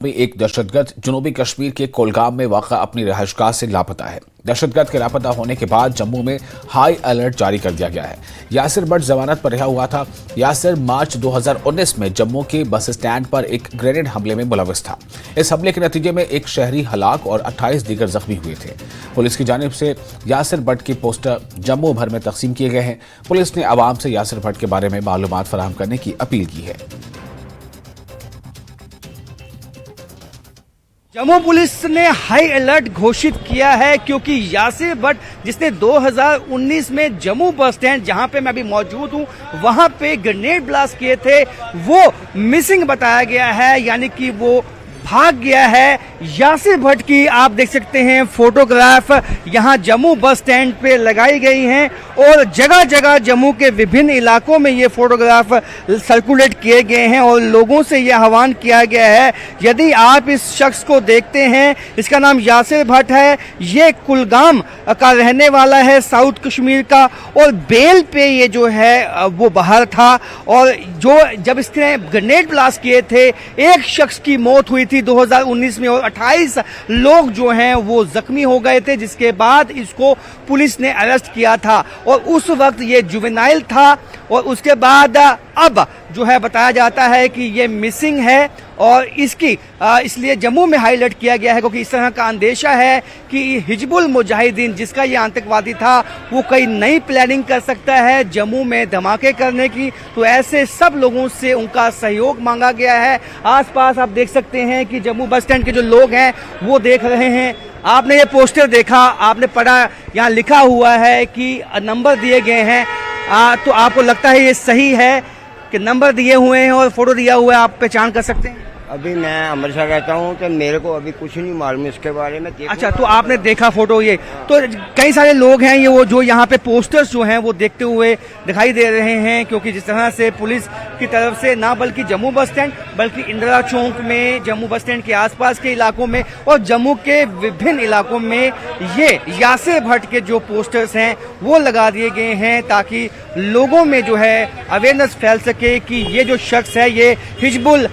एक दहशतगर्द जुनूबी कश्मीर के कोलगाम में वाक़ा अपनी रिहाइशगाह से लापता है। दहशतगर्द के लापता होने के बाद जम्मू में हाई अलर्ट जारी कर दिया गया है। यासिर भट्ट जमानत पर रिहा हुआ था। यासिर मार्च 2019 में जम्मू के बस स्टैंड पर एक ग्रेनेड हमले में मुलविस था। इस हमले के नतीजे में एक शहरी हलाक और 28 दीगर जख्मी हुए थे। पुलिस की जानिब से यासिर भट्ट के पोस्टर जम्मू भर में तकसीम किए गए हैं। पुलिस ने आवाम से यासिर भट्ट के बारे में मालूमात फराहम करने की अपील की है। जम्मू पुलिस ने हाई अलर्ट घोषित किया है क्योंकि यासिर भट्ट जिसने 2019 में जम्मू बस स्टैंड जहां पे मैं अभी मौजूद हूं वहां पे ग्रेनेड ब्लास्ट किए थे, वो मिसिंग बताया गया है, यानी कि वो भाग गया है। यासिर भट्ट की आप देख सकते हैं फोटोग्राफ यहां जम्मू बस स्टैंड पे लगाई गई हैं और जगह जगह जम्मू के विभिन्न इलाकों में ये फोटोग्राफ सर्कुलेट किए गए हैं और लोगों से यह आह्वान किया गया है, यदि आप इस शख्स को देखते हैं, इसका नाम यासिर भट्ट है, ये कुलगाम का रहने वाला है, साउथ कश्मीर का, और बेल पे ये जो है वो बाहर था। और जो जब इसने ग्रेनेड ब्लास्ट किए थे, एक शख्स की मौत हुई थी 2019 में और 28 लोग जो हैं वो जख्मी हो गए थे, जिसके बाद इसको पुलिस ने अरेस्ट किया था और उस वक्त ये जुवेनाइल था। और उसके बाद अब जो है बताया जाता है कि ये मिसिंग है और इसकी इसलिए जम्मू में हाई अलर्ट किया गया है क्योंकि इस तरह का अंदेशा है कि हिजबुल मुजाहिदीन जिसका ये आतंकवादी था वो कई नई प्लानिंग कर सकता है जम्मू में धमाके करने की। तो ऐसे सब लोगों से उनका सहयोग मांगा गया है। आसपास आप देख सकते हैं कि जम्मू बस स्टैंड के जो लोग हैं वो देख रहे हैं। आपने ये पोस्टर देखा, आपने पढ़ा, यहाँ लिखा हुआ है कि नंबर दिए गए हैं, तो आपको लगता है ये सही है कि नंबर दिए हुए हैं और फोटो दिया हुआ है, आप पहचान कर सकते हैं? अभी मैं अमृतसर रहता हूँ तो मेरे को अभी कुछ नहीं मालूम इसके बारे में। अच्छा, तो आपने देखा फोटो ये, तो कई सारे लोग हैं ये वो जो यहाँ पे पोस्टर्स जो हैं वो देखते हुए दिखाई दे रहे हैं, क्योंकि जिस तरह से पुलिस की तरफ से ना बल्कि जम्मू बस स्टैंड बल्कि इंदिरा चौक में, जम्मू बस स्टैंड के आसपास के इलाकों में और जम्मू के विभिन्न इलाकों में ये यासिर भट्ट के जो पोस्टर्स हैं वो लगा दिए गए हैं ताकि लोगों में जो है अवेयरनेस फैल सके कि ये जो शख्स है ये हिजबुल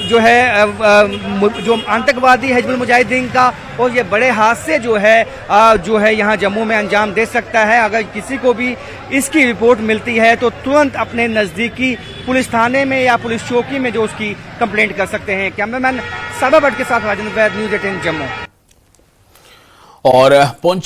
जो है जो आतंकवादी हिजबुल मुजाहिदीन का और ये बड़े हादसे जो है यहाँ जम्मू में अंजाम दे सकता है। अगर किसी को भी इसकी रिपोर्ट मिलती है तो तुरंत अपने नजदीकी पुलिस थाने में या पुलिस चौकी में जो उसकी कंप्लेंट कर सकते हैं। कैमरामैन सादा भट्ट के साथ राजेंद्र वैद, न्यूज़ 18 जम्मू। और